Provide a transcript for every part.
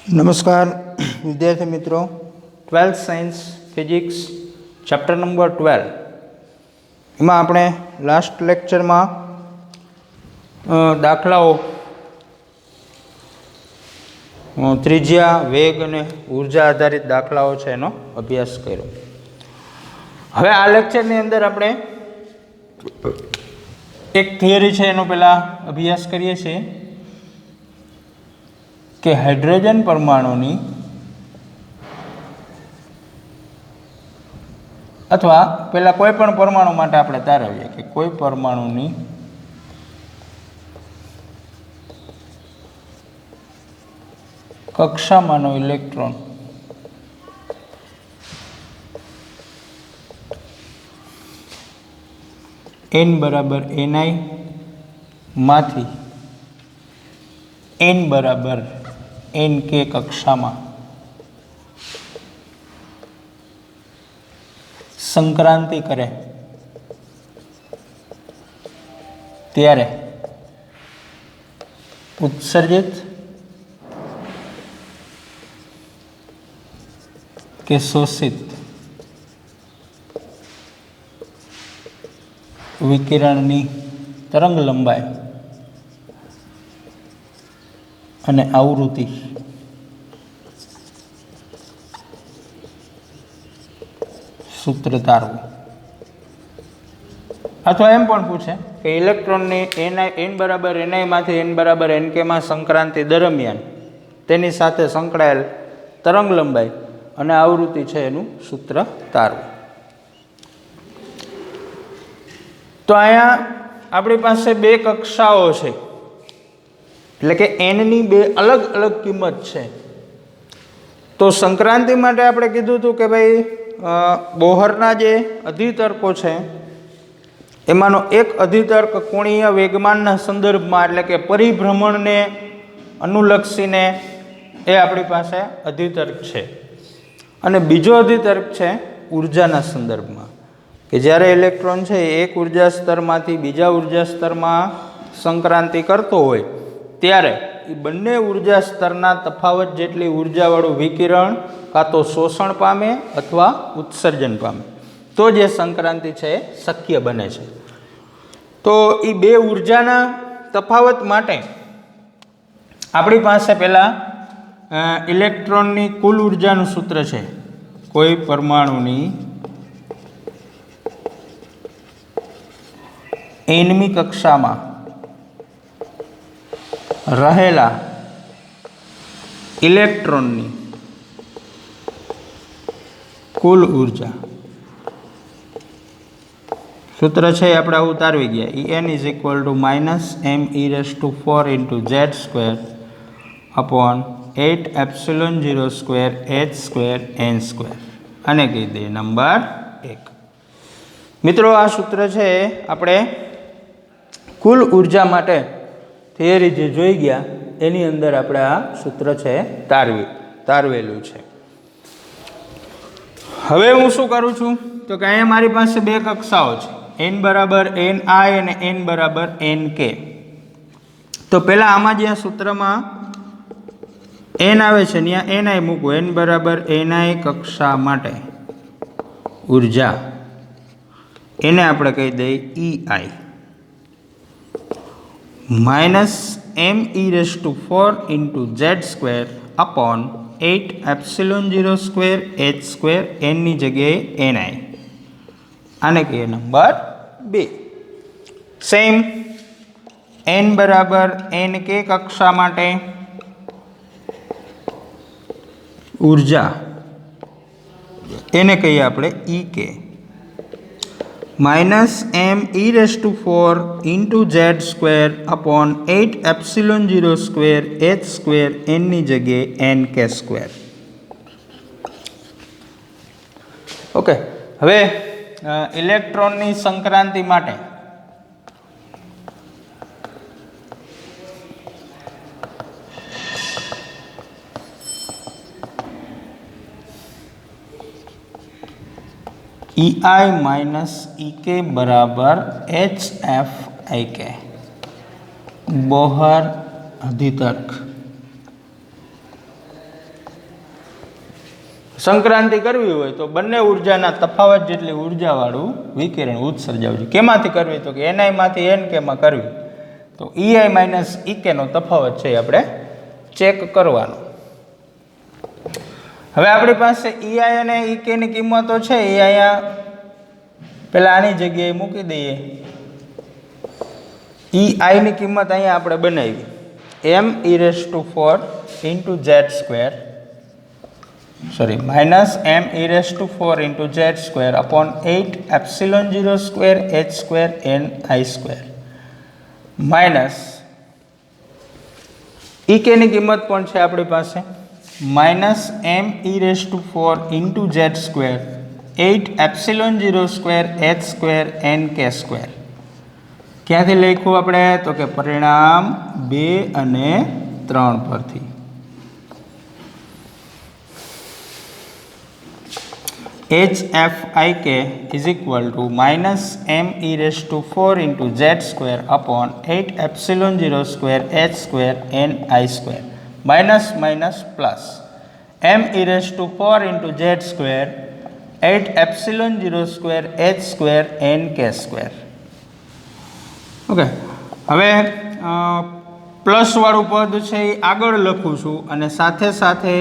नमस्कार विद्यार्थी मित्रों, 12th science physics chapter number 12 एमां आपणे लास्ट लेक्चर में दाखलाओ त्रिज्या वेग अने ऊर्जा आधारित दाखलाओ छे एनो अभ्यास कर्यो। हवे आ लेक्चरनी अंदर आपणे एक थियरी छे एनो पहेला अभ्यास करीए छीए कि हाइड्रोजन परमाणुनी अथवा पहला कोईपण परमाणु माटे आपणे तारवीए कि कोई परमाणुनी कक्षामांनो इलेक्ट्रॉन n बराबर ni मांथी n बराबर nk कक्षा में संक्रांति करे त्यारे उत्सर्जित के शोषित विकिरणनी तरंग लंबाई अने आवृत्ति सूत्र तारवुं। अथवा एम पण पूछे कि इलेक्ट्रॉन ने n बराबर ni मांथी n बराबर nk में संक्रांति दरमियान तेनी साथे संकळायेल तरंग लंबाई अने आवृत्ति छे एनुं सूत्र तारवुं। तो अहींया आपणी पासे बे कक्षाओ छे એટલે કે n ની બે अलग अलग કિંમત છે। તો સંક્રાંતિ માટે આપણે કીધું હતું કે ભાઈ બોહરના જે અધિતર્કો છે એમાંનો એક અધિતર્ક કોણીય વેગમાનના સંદર્ભમાં એટલે કે પરિભ્રમણને અનુલક્ષીને એ આપણી પાસે અધિતર્ક છે અને બીજો અધિતર્ક છે ઉર્જાના સંદર્ભમાં કે જ્યારે ઇલેક્ટ્રોન છે એક ઉર્જા સ્તરમાંથી બીજા ઉર્જા સ્તરમાં સંક્રાંતિ કરતો હોય त्यारे बंने ऊर्जा स्तरना तफावत जेटली ऊर्जावाळुं विकिरण कां तो शोषण पामे अथवा उत्सर्जन पामे तो जे संक्रांति छे शक्य बने छे। तो ई बे ऊर्जाना तफावत माटे आपणी पासे पहेला इलेक्ट्रॉननी कुल ऊर्जानुं सूत्र छे। कोई परमाणुनी nमी कक्षामां रहेला इलेक्ट्रॉननी कुल ऊर्जा सूत्र है આપણે આવું તારવી ગયા En is equal to -m(e⁴ into z² upon 8 epsilon 0² h² आने कही दे नंबर 1। मित्रों आ सूत्र है આપણે कुल ऊर्जा माटे थियरी जे जोई गया एनी अंदर आपणे आ सूत्र छे तारवेलुं छे। हवे हूँ शुं करूं छुं तो कि अहींया मारी पासे बे कक्षाओ छे n बराबर ni अने n बराबर nk। तो पहेला आमां ज्यां सूत्रमां n आवे छे त्यां ni मूको n बराबर ni कक्षा माटे ऊर्जा एने आपणे कही दઈએ ei -m(e⁴ into z² upon 8 epsilon 0² h² n नी जगह ni आने कहिए नंबर 2। सेम n बराबर nk कक्षा माटे ऊर्जा एने कहिए आपणे ek -m(e⁴ into z² upon 8 epsilon 0² h² n नी जगह nk²। ओके हवे इलेक्ट्रॉननी संक्रांति माटे EI माइनस EK बराबर HFIK बोहर अधितर्क સંક્રાંતિ કરવી હોય તો બંને ઉર્જાના તફાવત જેટલી ઉર્જાવાળું વિકિરણ ઉત્સર્જાવજો. કેમાંથી કરવી? તો કે એનઆઈમાંથી એનકેમાં કરવી. તો ઈઆઈ માઇનસ ઈકેનો તફાવત છે આપણે ચેક કરવાનો. હવે આપણી પાસે ઈઆઈ અને ઈકેની કિંમતો છે એ અહીંયા પહેલાં આની જગ્યાએ મૂકી દઈએ. ઈઆઈની કિંમત અહીંયા આપણે બનાવી m(4) into z² -m(4) into z² upon 8 epsilon 0² h² ni² minus ઈકેની કિંમત પણ છે આપણી પાસે -m(4) into z² 8 epsilon 0² h² nk². ક્યાંથી લખ્યું આપણે? તો કે પરિણામ 2 અને 3 પરથી. HFIK is equal to -m(4) into z² upon 8 epsilon 0² h² ni². Minus minus plus m(4) into z² 8 epsilon 0² h² nk². Okay, હવે પ્લસવાળું પદ છે એ આગળ લખું છું અને સાથે સાથે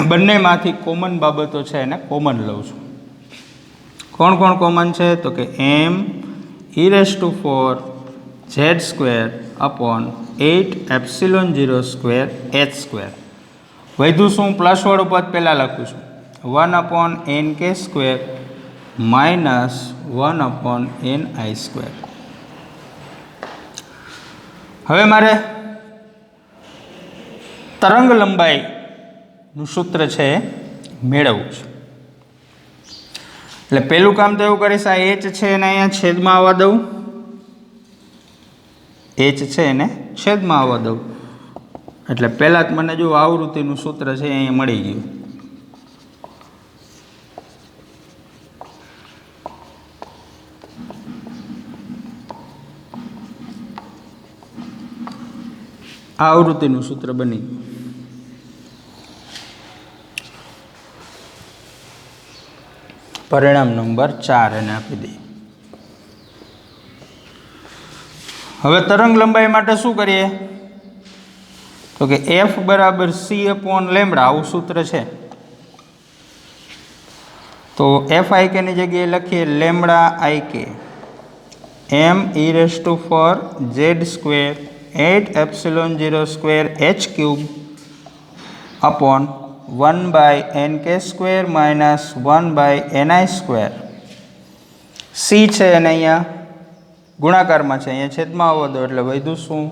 બંનેમાંથી કોમન બાબતો છે એને કોમન લઉં છું. કોણ કોણ કોમન છે? તો કે m(4) z² upon 8 epsilon 0² h². વધ્યું શું? પ્લસવાળું પદ પહેલાં લખું છું 1/nk² minus 1/ni². હવે મારે તરંગ લંબાઈનું સૂત્ર છે મેળવવું છે. એટલે પહેલું કામ તો એવું કરીશ, આ h છે એને અહીંયા છેદમાં આવવા દઉં. h છે એને છેદમાં આવવા દઉં એટલે પહેલાં જ મને જો આવૃત્તિનું સૂત્ર છે અહીંયા મળી ગયું. આવૃત્તિનું સૂત્ર બની ગયું. પરિણામ નંબર 4 એને આપી દઈએ. હવે તરંગ લંબાઈ માટે શું કરીએ? તો કે F બરાબર c/λ આવું સૂત્ર છે. તો FIK ની જગ્યાએ લખીએ λIK m(4) z² 8 epsilon 0² h³ upon 1/nk² minus 1/ni². c છે અને અહીંયા ગુણાકારમાં છે, અહીંયા છેદમાં આવવા દો એટલે વધ્યું શું?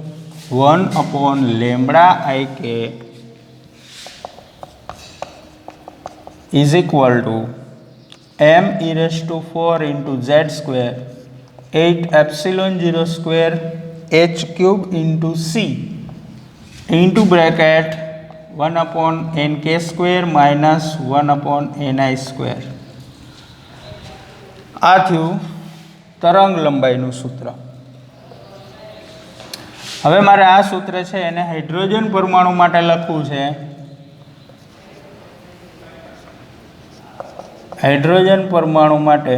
1/λIK is equal to m(4) into z² 8 epsilon 0² h³ into c into bracket 1/nk² minus 1/ni². આ થયું તરંગ લંબાઈનું સૂત્ર. હવે મારે આ સૂત્ર છે એને હાઇડ્રોજન પરમાણુ માટે લખવું છે. હાઇડ્રોજન પરમાણુ માટે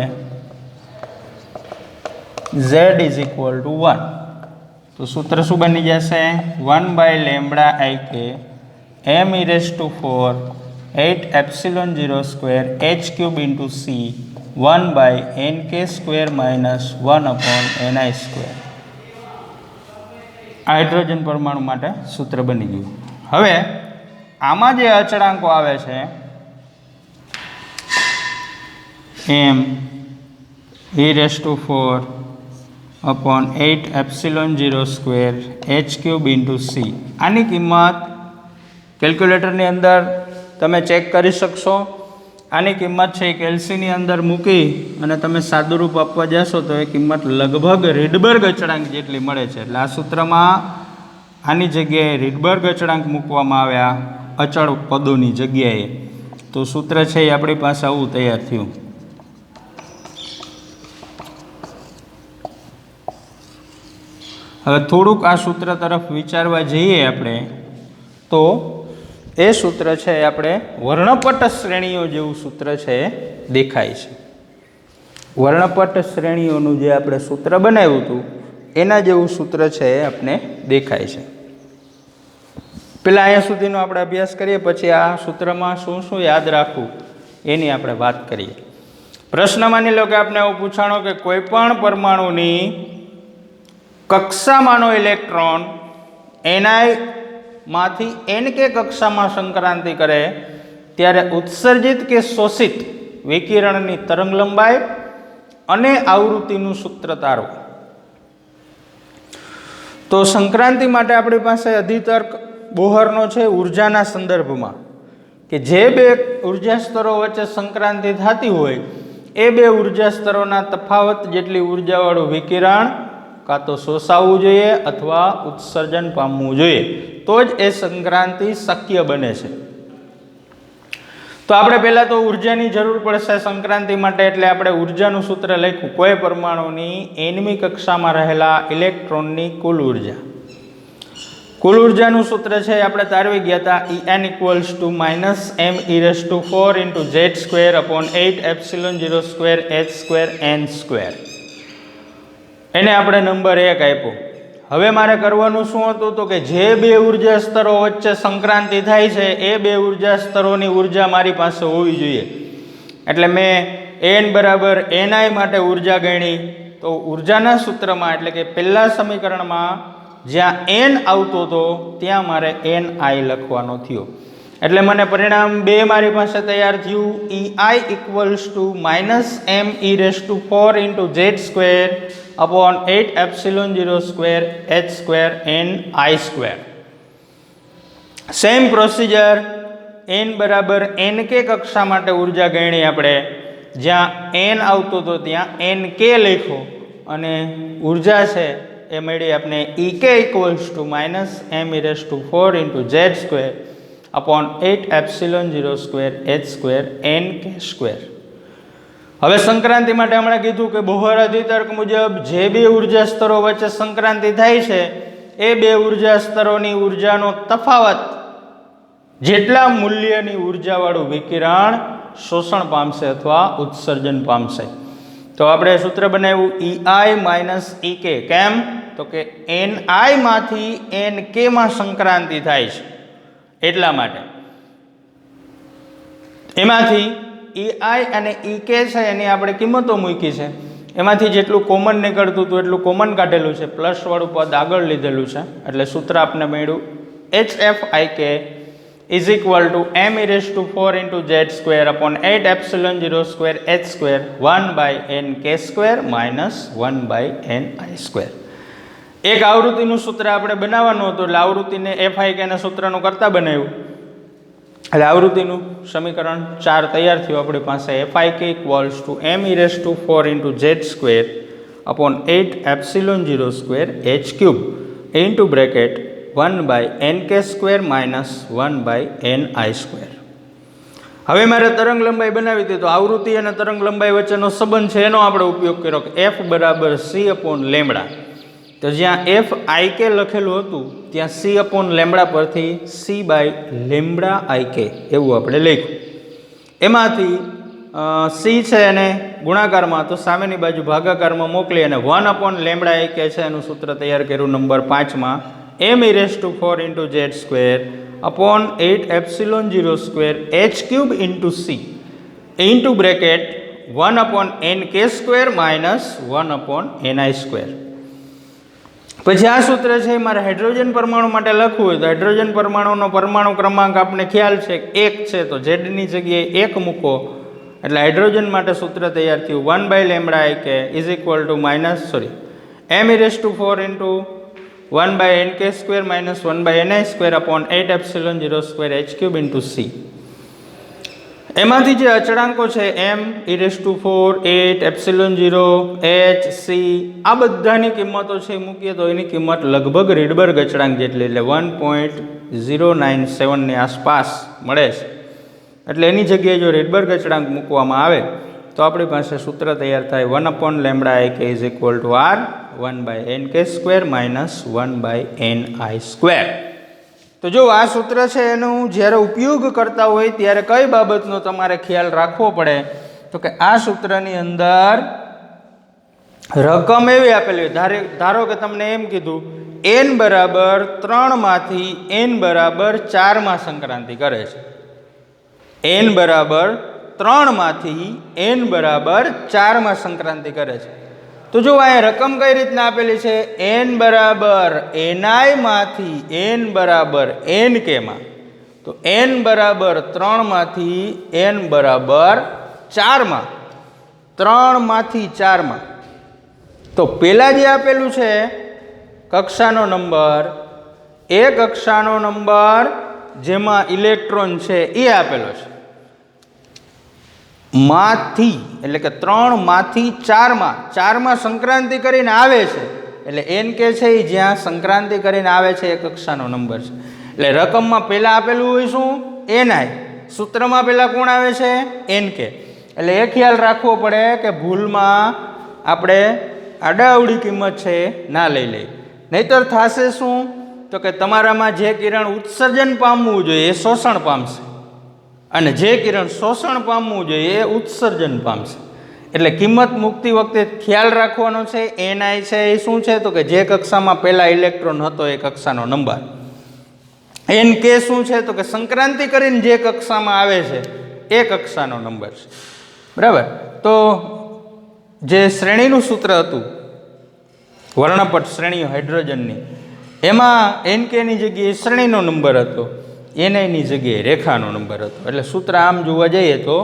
Z is equal to 1. તો સૂત્ર શું બની જશે? 1/λIK m(4) 8 epsilon 0² h³ into c 1/nk² minus 1/ni². Hydrogen પરમાણુ માટે સૂત્ર બની ગયું. હવે આમાં જે અચળાંકો આવે છે m(4) upon 8 epsilon 0² h³ into c, આની કિંમત કેલ્ક્યુલેટરની અંદર તમે ચેક કરી શકશો. આની કિંમત છે કેલ્સીની અંદર મૂકી અને તમે સાદુરૂપ આપવા જશો તો એ કિંમત લગભગ રીડબર્ગ અચળાંક જેટલી મળે છે. એટલે આ સૂત્રમાં આની જગ્યાએ રીડબર્ગ અચળાંક મૂકવામાં આવ્યા અચળ પદોની જગ્યાએ. તો સૂત્ર છે એ આપણી પાસે આવું તૈયાર થયું. હવે થોડુંક આ સૂત્ર તરફ વિચારવા જઈએ આપણે તો એ સૂત્ર છે એ આપણે વર્ણપટ શ્રેણીઓ જેવું સૂત્ર છે એ દેખાય છે. વર્ણપટ શ્રેણીઓનું જે આપણે સૂત્ર બનાવ્યું હતું એના જેવું સૂત્ર છે એ આપણે દેખાય છે. પહેલાં અહીંયા સુધીનો આપણે અભ્યાસ કરીએ, પછી આ સૂત્રમાં શું શું યાદ રાખવું એની આપણે વાત કરીએ. પ્રશ્ન માની લો કે આપણે એવું પૂછાણો કે કોઈ પણ પરમાણુની કક્ષામાંનો ઇલેક્ટ્રોન એનઆઈ માંથી એન કે કક્ષામાં સંક્રાંતિ કરે ત્યારે ઉત્સર્જિત કે શોષિત વિકિરણની તરંગ લંબાઈ અને આવૃત્તિનું સૂત્ર તારો. તો સંક્રાંતિ માટે આપણી પાસે અધિતર્ક બોહરનો છે ઉર્જાના સંદર્ભમાં, કે જે બે ઉર્જા સ્તરો વચ્ચે સંક્રાંતિ થતી હોય એ બે ઉર્જા સ્તરોના તફાવત જેટલી ઉર્જાવાળું વિકિરણ કાં તો શોષાવવું જોઈએ અથવા ઉત્સર્જન પામવું જોઈએ, તો જ એ સંક્રાંતિ શક્ય બને છે. તો આપણે પહેલાં તો ઉર્જાની જરૂર પડશે સંક્રાંતિ માટે, એટલે આપણે ઉર્જાનું સૂત્ર લખ્યું. કોઈ પરમાણુની એનમી કક્ષામાં રહેલા ઇલેક્ટ્રોનની કુલ ઉર્જા. કુલ ઉર્જાનું સૂત્ર છે આપણે તારવી ગયા હતા. En equals to -m e⁴ z²/8ε02h²n². એને આપણે નંબર 1 આપ્યો. હવે મારે કરવાનું શું હતું તો કે જે બે ઉર્જા સ્તરો વચ્ચે સંક્રાંતિ થાય છે એ બે ઉર્જા સ્તરોની ઉર્જા મારી પાસે હોવી જોઈએ. એટલે મેં n બરાબર ni માટે ઉર્જા ગણી. તો ઉર્જાના સૂત્રમાં એટલે કે પહેલા સમીકરણમાં જ્યાં n આવતો હતો ત્યાં મારે ni લખવાનો થયો. એટલે મને પરિણામ 2 મારી પાસે તૈયાર થયું. ei equals to -me⁴z²/8ε02h²n². Same procedure n બરાબર n કે કક્ષા માટે ઉર્જા ગણી આપણે. જ્યાં n આવતો હતો ત્યાં nk લખ્યો અને ઉર્જા છે એ મળી આપણે ek ઇક્વલ્સ ટુ -m⁴z²/8ε02h²n². હવે સંક્રાંતિ માટે હમણાં કીધું કે બોહર અધિતર્ક મુજબ જે બે ઉર્જા સ્તરો વચ્ચે સંક્રાંતિ થાય છે એ બે ઉર્જા સ્તરોની ઉર્જાનો તફાવત જેટલા મૂલ્યની ઉર્જાવાળું વિકિરણ શોષણ પામશે અથવા ઉત્સર્જન પામશે. તો આપણે સૂત્ર બનાવ્યું ei ek. કેમ? તો કે ni માંથી nk માં સંક્રાંતિ થાય છે એટલા માટે. એમાંથી ei અને ek છે એની આપણે કિંમતો મૂકી છે. એમાંથી જેટલું કોમન નીકળતું હતું એટલું કોમન કાઢેલું છે, પ્લસ વાળું પદ આગળ લીધેલું છે. એટલે સૂત્ર આપણે મળ્યું hfik is equal to m⁴z²/8ε02h²1/nk² -1/ni². એક આવૃત્તિનું સૂત્ર આપણે બનાવવાનું હતું, એટલે આવૃત્તિને fik ના સૂત્રનું કરતા બનાવ્યું. એટલે આવૃત્તિનું સમીકરણ 4 તૈયાર થયું આપણી પાસે. fik equals to m⁴z²/8ε02h³ (1/nk² -1/ni²). હવે મારે તરંગ લંબાઈ બનાવી હતી, તો આવૃત્તિ અને તરંગ લંબાઈ વચ્ચેનો સંબંધ છે એનો આપણે ઉપયોગ કર્યો કે f બરાબર c/λ. તો જ્યાં fik લખેલું હતું ત્યાં c/λ પરથી c/λik એવું આપણે લખ્યું. એમાંથી c છે એને ગુણાકારમાં તો સામેની બાજુ ભાગાકારમાં મોકલી અને 1/λik છે એનું સૂત્ર તૈયાર કર્યું number 5માં. m⁴z²/8ε02h³ into bracket 1/nk² -1/ni². પછી આ સૂત્ર છે મારે હાઇડ્રોજન પરમાણુ માટે લખવું હોય તો હાઇડ્રોજન પરમાણુનો પરમાણુ ક્રમાંક આપણે ખ્યાલ છે 1 છે, તો ઝેડની જગ્યાએ 1 મૂકો એટલે હાઇડ્રોજન માટે સૂત્ર તૈયાર થયું 1/λik is equal to m⁴1/nk² -1/ni²/8ε02h³ એમાંથી જે અચળાંકો છે m⁴, 8, ε0, h, c આ બધાની કિંમતો છે મૂકીએ તો એની કિંમત લગભગ રીડબર્ગ અચળાંક જેટલી એટલે 1.097 ની આસપાસ મળે છે. એટલે એની જગ્યાએ જો રીડબર્ગ અચળાંક મૂકવામાં આવે તો આપણી પાસે સૂત્ર તૈયાર થાય 1/λik is equal to r 1/nk² -1/ni². તો જો આ સૂત્ર છે એનું જ્યારે ઉપયોગ કરતા હોય ત્યારે કઈ બાબતનો તમારે ખ્યાલ રાખવો પડે, તો કે આ સૂત્રની અંદર રકમ એવી આપેલી હોય, ધારો કે તમને એમ કીધું n બરાબર 3 માંથી n બરાબર 4 માં સંક્રાંતિ કરે છે, n બરાબર 3 માંથી n બરાબર 4 માં સંક્રાંતિ કરે છે. તો જો અહીંયા રકમ કઈ રીતના આપેલી છે, n બરાબર ni માંથી n બરાબર nk માં, તો n બરાબર 3 માંથી n બરાબર 4 માં, 3 માંથી 4 માં. તો પેલા જે આપેલું છે કક્ષાનો નંબર, એ કક્ષાનો નંબર જેમાં ઇલેક્ટ્રોન છે એ આપેલો છે, માંથી એટલે કે 3 માંથી 4 માં, 4 માં સંક્રાંતિ કરીને આવે છે, એટલે એન કે છે એ જ્યાં સંક્રાંતિ કરીને આવે છે એ કક્ષાનો નંબર છે. એટલે રકમમાં પહેલા આપેલું હોય શું, એનઆઈ, સૂત્રમાં પહેલા કોણ આવે છે, એન કે. એટલે એ ખ્યાલ રાખવો પડે કે ભૂલમાં આપણે આડાઅવળી કિંમત છે ના લઈ લઈએ, નહીતર થશે શું, તો કે તમારામાં જે કિરણ ઉત્સર્જન પામવું જોઈએ એ શોષણ પામશે, અને જે કિરણ શોષણ પામવું જોઈએ એ ઉત્સર્જન પામશે. એટલે કિંમત મૂકતી વખતે ખ્યાલ રાખવાનો છે, એનઆઈ છે એ શું છે, તો કે જે કક્ષામાં પહેલા ઇલેક્ટ્રોન હતો એ કક્ષાનો નંબર. એન કે શું છે, તો કે સંક્રાંતિ કરીને જે કક્ષામાં આવે છે એ કક્ષાનો નંબર છે. બરાબર. તો જે શ્રેણીનું સૂત્ર હતું વર્ણપટ શ્રેણીઓ હાઇડ્રોજનની, એમાં એન કેની જગ્યાએ શ્રેણીનો નંબર હતો, એનઆઈની જગ્યાએ રેખાનો નંબર હતો. એટલે સૂત્ર આમ જોવા જઈએ તો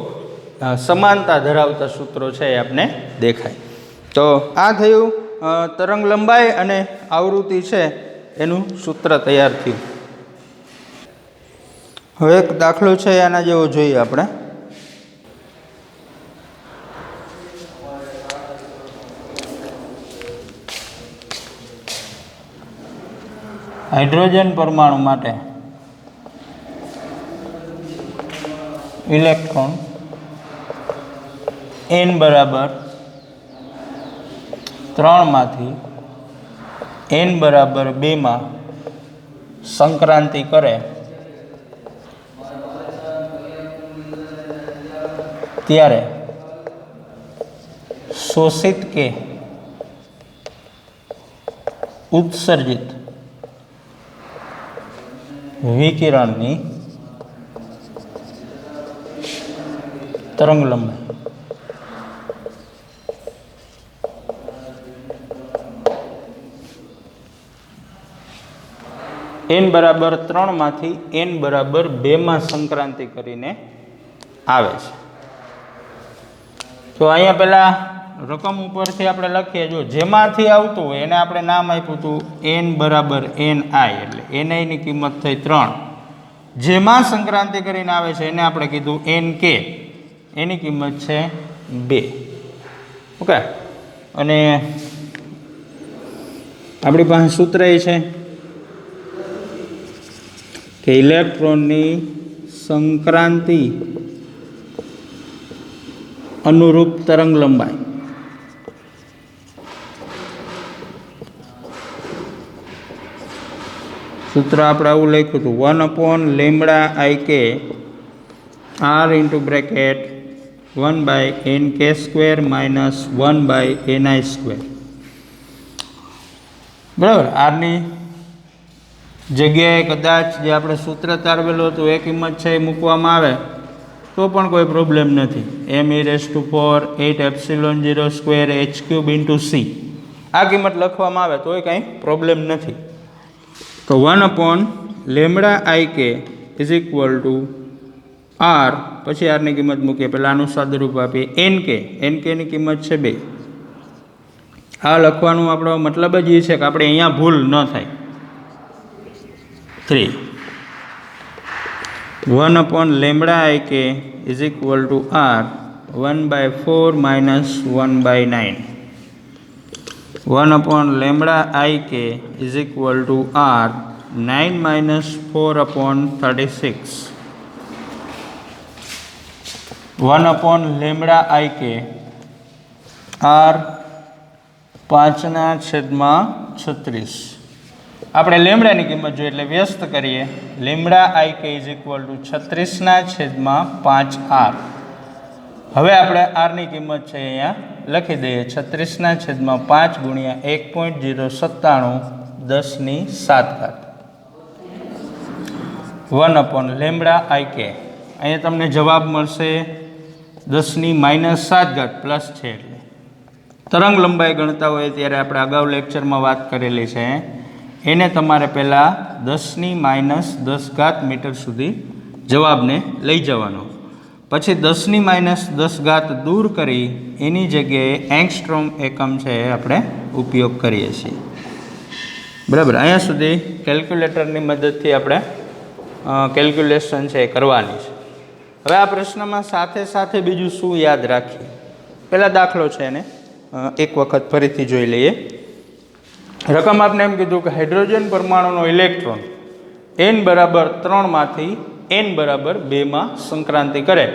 સમાનતા ધરાવતા સૂત્રો છે એ આપણે દેખાય. તો આ થયું તરંગ લંબાઈ અને આવૃત્તિ છે એનું સૂત્ર તૈયાર થયું. હવે એક દાખલો છે આના જેવો જોઈએ આપણે. હાઇડ્રોજન પરમાણુ માટે ઇલેક્ટ્રોન n બરાબર 3 માંથી n બરાબર 2 માં સંક્રાંતિ કરે ત્યારે શોષિત કે ઉત્સર્જિત વિકિરણની તરંગ લંબાઈ n બરાબર 3 માંથી n બરાબર 2 માં સંક્રાંતિ કરીને આવે છે. તો અહીંયા પેલા રકમ ઉપરથી આપણે લખીએ, જો જેમાંથી આવતું હોય એને આપણે નામ આપ્યું હતું n બરાબર ni, એટલે ni ની કિંમત થઈ 3, જેમાં સંક્રાંતિ કરીને આવે છે એને આપણે કીધું nk, એની કિંમત છે 2. ઓકે. અને આપણી પાસે સૂત્ર એ છે કે ઇલેક્ટ્રોનની સંક્રાંતિ અનુરૂપ તરંગ લંબાઈ સૂત્ર આપણે આવું લખ્યું હતું, 1/λIk r into bracket 1/nk² minus 1/ni². બરાબર. આરની જગ્યાએ કદાચ જે આપણે સૂત્ર તારવેલું હતું એ કિંમત છે એ મૂકવામાં આવે તો પણ કોઈ પ્રોબ્લેમ નથી. m⁴ 8ε0² h³ into c આ કિંમત લખવામાં આવે તોય કાંઈ પ્રોબ્લેમ નથી. તો 1/λIk is equal to r, પછી આરની કિંમત મૂકીએ, પહેલાં આનું સાદુરૂપ આપીએ nk ની કિંમત છે 2. આ લખવાનું આપણો મતલબ જ એ છે કે આપણે અહીંયા ભૂલ ન થાય. 3 1/λIk is equal to r 1/4 minus 1/9. 1/λIk is equal to r 9 minus 4/36. 1/λIk r 5/36. આપણે લેમડાની કિંમત જોઈએ એટલે વ્યસ્ત કરીએ. લેમડા આઈ કે ઇઝ ઇક્વલ ટુ 36/5R. હવે આપણે આરની કિંમત છે અહીંયા લખી દઈએ 36/5 ગુણ્યા 1.097 10⁷ 1 લેમડા આઈ કે. અહીંયા તમને જવાબ મળશે 10⁻⁷ પ્લસ છે એટલે તરંગ લંબાઈ ગણતા હોય ત્યારે આપણે અગાઉ લેક્ચરમાં વાત કરેલી છે એને તમારે પહેલાં 10⁻⁻10 મીટર સુધી જવાબને લઈ જવાનો, પછી 10⁻⁻10 દૂર કરી એની જગ્યાએ એંગસ્ટ્રોમ એકમ છે એ આપણે ઉપયોગ કરીએ છીએ. બરાબર, અહીંયા સુધી કેલ્ક્યુલેટરની મદદથી આપણે કેલ્ક્યુલેશન છે એ કરવાની છે. હવે આ પ્રશ્નમાં સાથે સાથે બીજું શું યાદ રાખીએ? પહેલાં દાખલો છે એને એક વખત ફરીથી જોઈ લઈએ. રકમ આપને એમ કીધું કે હાઇડ્રોજન પરમાણુનો ઇલેક્ટ્રોન n બરાબર 3 માંથી n બરાબર 2 સંક્રાંતિ કરે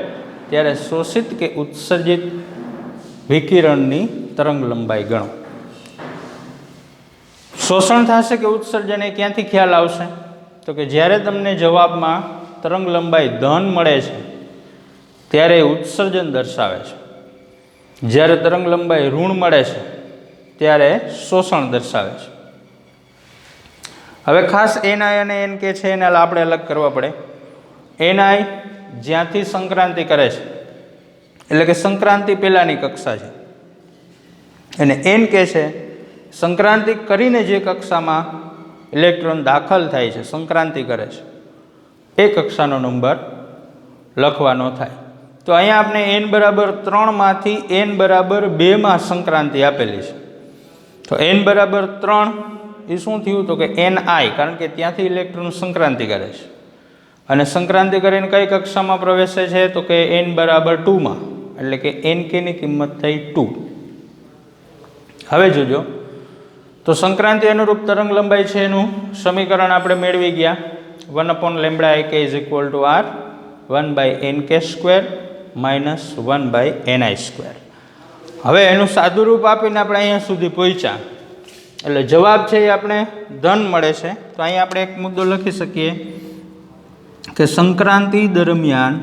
ત્યારે શોષિત કે ઉત્સર્જિત વિકિરણની તરંગ લંબાઈ ગણો. શોષણ થશે કે ઉત્સર્જન એ ક્યાંથી ખ્યાલ આવશે? તો કે જ્યારે તમને જવાબમાં તરંગ લંબાઈ ધન મળે છે ત્યારે ઉત્સર્જન દર્શાવે છે, જ્યારે તરંગ લંબાઈ ઋણ મળે છે ત્યારે શોષણ દર્શાવે છે. હવે ખાસ એનઆઈ અને એન કે છે એને આપણે અલગ કરવા પડે. એનઆઈ જ્યાંથી સંક્રાંતિ કરે છે એટલે કે સંક્રાંતિ પહેલાંની કક્ષા છે, અને એન કે છે સંક્રાંતિ કરીને જે કક્ષામાં ઇલેક્ટ્રોન દાખલ થાય છે, સંક્રાંતિ કરે છે, એ કક્ષાનો નંબર લખવાનો થાય. તો અહીંયા આપણે n બરાબર 3 માંથી n બરાબર 2 સંક્રાંતિ આપેલી છે. તો n બરાબર 3 એ શું થયું? તો કે ni, કારણ કે ત્યાંથી ઇલેક્ટ્રોન સંક્રાંતિ કરે છે, અને સંક્રાંતિ કરીને કઈ કક્ષામાં પ્રવેશે છે? તો કે n બરાબર 2 એટલે કે nk ની કિંમત થઈ 2. હવે જોજો, તો સંક્રાંતિ અનુરૂપ તરંગ લંબાઈ છે એનું સમીકરણ આપણે મેળવી ગયા. 1 lambda ik is equal to r 1/nk² - 1/ni². હવે એનું સાદું રૂપ આપીને આપણે અહીંયા સુધી પહોંચ્યા એટલે જવાબ છે એ આપણે ધન મળે છે. તો અહીંયા આપણે એક મુદ્દો લખી શકીએ કે સંક્રાંતિ દરમિયાન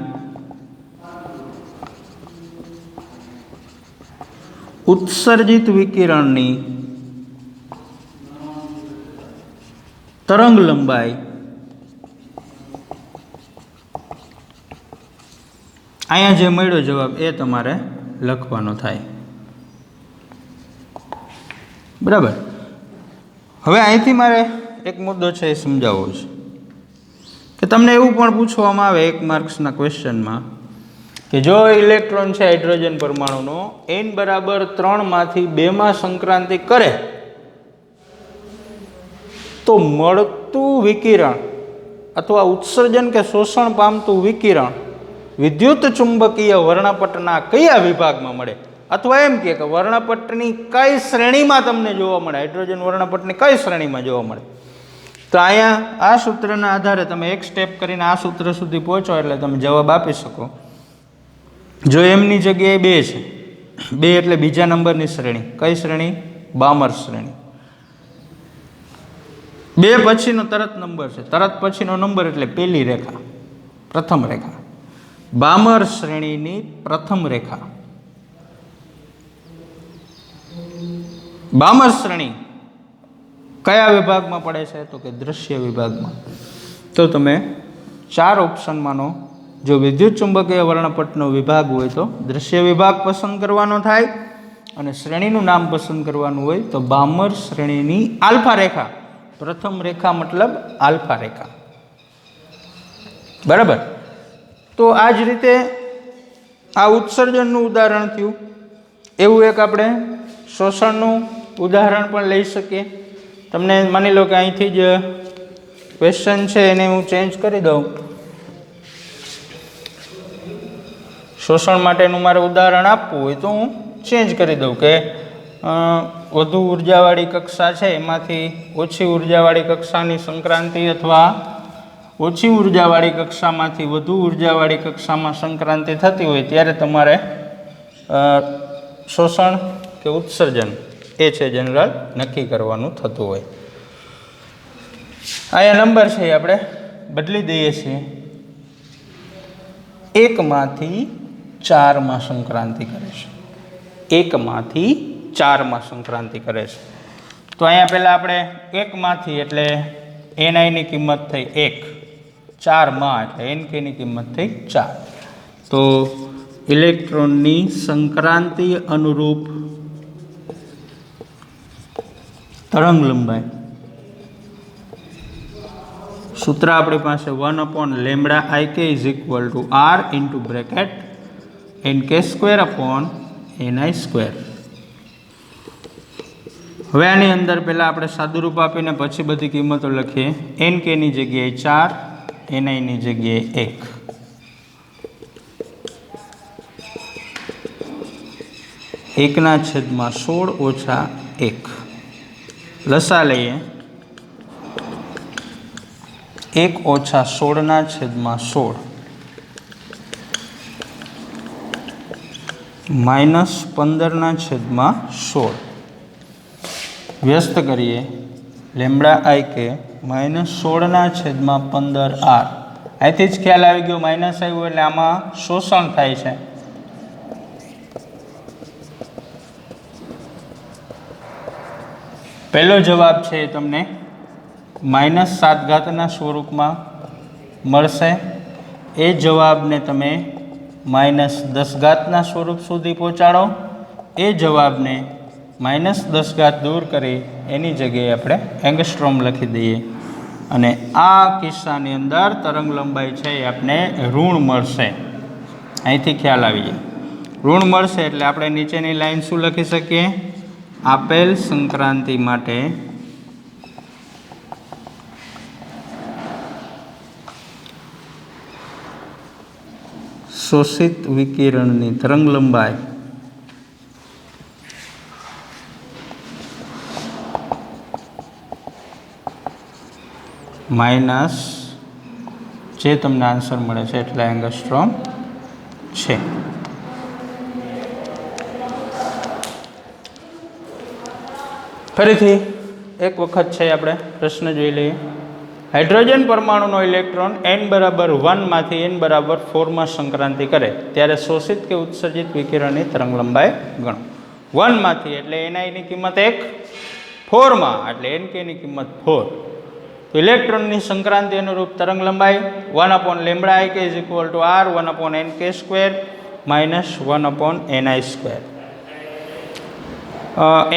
ઉત્સર્જિત વિકિરણની તરંગ લંબાઈ અહીંયા જે મળ્યો જવાબ એ તમારે લખવાનો થાય. બરાબર, હવે અહીંથી મારે એક મુદ્દો છે એ સમજાવવો છે કે તમને એવું પણ પૂછવામાં આવે 1 માર્ક્સના ક્વેશ્ચનમાં કે જો ઇલેક્ટ્રોન છે હાઇડ્રોજન પરમાણુનો n બરાબર 3 માંથી 2 સંક્રાંતિ કરે તો મળતું વિકિરણ અથવા ઉત્સર્જન કે શોષણ પામતું વિકિરણ વિદ્યુત ચુંબકીય વર્ણપટના કયા વિભાગમાં મળે, અથવા એમ કે વર્ણપટની કઈ શ્રેણીમાં તમને જોવા મળે, હાઇડ્રોજન વર્ણપટની કઈ શ્રેણીમાં જોવા મળે. તો અહીંયા આ સૂત્રના આધારે તમે એક સ્ટેપ કરીને આ સૂત્ર સુધી પહોંચો એટલે તમે જવાબ આપી શકો. જો એમની જગ્યાએ 2 છે, 2 એટલે બીજા નંબરની શ્રેણી. કઈ શ્રેણી? બામર શ્રેણી. 2 પછીનો તરત નંબર છે, તરત પછીનો નંબર એટલે પહેલી રેખા, પ્રથમ રેખા, બામર શ્રેણીની પ્રથમ રેખા. બામર શ્રેણી કયા વિભાગમાં પડે છે? તો કે દૃશ્ય વિભાગમાં. તો તમે 4 ઓપ્શનમાંનો જો વિદ્યુત ચુંબકીય વર્ણપટનો વિભાગ હોય તો દૃશ્ય વિભાગ પસંદ કરવાનો થાય, અને શ્રેણીનું નામ પસંદ કરવાનું હોય તો બામર શ્રેણીની આલ્ફા રેખા, પ્રથમ રેખા મતલબ આલ્ફા રેખા. બરાબર, તો આ જ રીતે આ ઉત્સર્જનનું ઉદાહરણ થયું. એવું એક આપણે શોષણનું ઉદાહરણ પણ લઈ શકીએ. તમને માની લો કે અહીંથી જ ક્વેશ્ચન છે એને હું ચેન્જ કરી દઉં. શોષણ માટેનું મારે ઉદાહરણ આપવું હોય તો હું ચેન્જ કરી દઉં કે વધુ ઉર્જાવાળી કક્ષા છે એમાંથી ઓછી ઉર્જાવાળી કક્ષાની સંક્રાંતિ અથવા ઓછી ઉર્જાવાળી કક્ષામાંથી વધુ ઉર્જાવાળી કક્ષામાં સંક્રાંતિ થતી હોય ત્યારે તમારે શોષણ કે ઉત્સર્જન એ છે જનરલ નક્કી કરવાનું થતું હોય. અહીંયા નંબર છે એ આપણે બદલી દઈએ છીએ. 1 માંથી 4 માં સંક્રાંતિ કરે છે. 1 માંથી 4 માં સંક્રાંતિ કરે છે. તો અહીંયા પહેલાં આપણે 1 માંથી એટલે ni ની કિંમત થઈ 1, 4 માં એટલે nk ની કિંમત થઈ 4. તો ઇલેક્ટ્રોનની સંક્રાંતિ અનુરૂપ તરંગ લંબાઈ સૂત્ર આપણી પાસે 1/λIk = r into bracket nk²/ni². હવે આની અંદર પહેલાં આપણે સાદુરૂપ આપીને પછી બધી કિંમતો લખીએ. nk ની જગ્યાએ 4, ni ની જગ્યાએ 1. 1/16 - 1. લસા લઈએ. 1 - 16/16 -15/16 વ્યસ્ત કરીએ. λIk -16/15r. અહીંથી જ ખ્યાલ આવી ગયો, માઇનસ આવ્યું એટલે આમાં શોષણ થાય છે. પહેલો જવાબ છે એ તમને -7 સ્વરૂપમાં મળશે. એ જવાબને તમે -10 સ્વરૂપ સુધી પહોંચાડો. એ જવાબને -10 દૂર કરી એની જગ્યાએ આપણે એંગસ્ટ્રોમ લખી દઈએ અને આ કિસ્સાની અંદર તરંગ લંબાઈ છે એ આપણે ઋણ મળશે. અહીંથી ખ્યાલ આવી જાય. ઋણ મળશે એટલે આપણે નીચેની લાઈન શું લખી શકીએ? આપેલ સંક્રાંતિ માટે શોષિત વિકિરણની તરંગ લંબાઈ માઇનસ જે તમને આન્સર મળે છે એટલા એંગસ્ટ્રોમ છે. ફરીથી એક વખત છે આપણે પ્રશ્ન જોઈ લઈએ. હાઇડ્રોજન પરમાણુનો ઇલેક્ટ્રોન n=1 માંથી n=4 માં સંક્રાંતિ કરે ત્યારે શોષિત કે ઉત્સર્જિત વિકિરણની તરંગ લંબાઈ ગણો. 1 માંથી એટલે ni ની કિંમત 1, 4 માં એટલે nk ની કિંમત 4. તો ઇલેક્ટ્રોનની સંક્રાંતિ અનુરૂપ તરંગ લંબાઈ 1/λIk = r 1/nk² - 1/ni².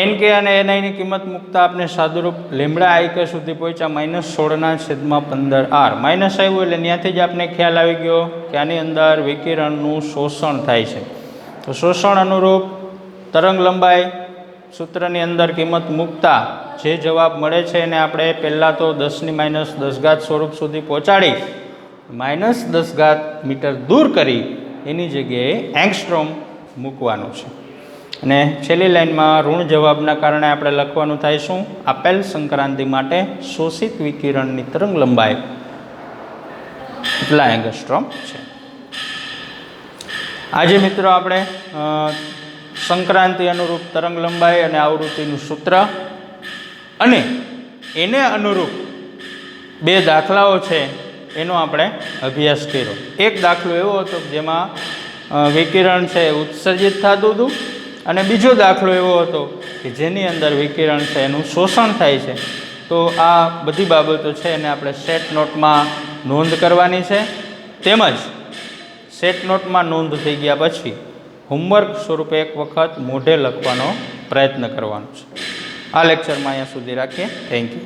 nk અને ni ની કિંમત મૂકતા આપણે સાદુરૂપ λIk સુધી પહોંચ્યા -16/15r. માઇનસ આવ્યું એટલે ત્યાંથી જ આપણે ખ્યાલ આવી ગયો કે આની અંદર વિકિરણનું શોષણ થાય છે. તો શોષણ અનુરૂપ તરંગ લંબાઈ સૂત્રની અંદર કિંમત મૂકતા જે જવાબ મળે છે એને આપણે પહેલાં તો 10⁻10 સ્વરૂપ સુધી પહોંચાડી -10 મીટર દૂર કરી એની જગ્યાએ એંગસ્ટ્રોમ મૂકવાનું છે. અને છેલ્લી લાઈનમાં ઋણ જવાબના કારણે આપણે લખવાનું થાય શું? આપેલ સંક્રાંતિ માટે શોષિત વિકિરણની તરંગ લંબાઈ એટલા એંગસ્ટ્રોમ છે. આજે મિત્રો આપણે સંક્રાંતિ અનુરૂપ તરંગ લંબાઈ અને આવૃત્તિનું સૂત્ર અને એને અનુરૂપ 2 દાખલાઓ છે એનો આપણે અભ્યાસ કર્યો. એક દાખલો એવો હતો જેમાં વિકિરણ છે ઉત્સર્જિત થતું હતું અને બીજો દાખલો એવો હતો કે જેની અંદર વિકિરણ છે એનું શોષણ થાય છે. તો આ બધી બાબતો છે એને આપણે સેટ નોટમાં નોંધ કરવાની છે. તેમજ સેટ નોટમાં નોંધ થઈ ગયા પછી હોમવર્ક સ્વરૂપે એક વખત મોઢે લખવાનો પ્રયત્ન કરવાનો છે. આ લેક્ચરમાં અહીંયા સુધી રાખીએ. Thank you.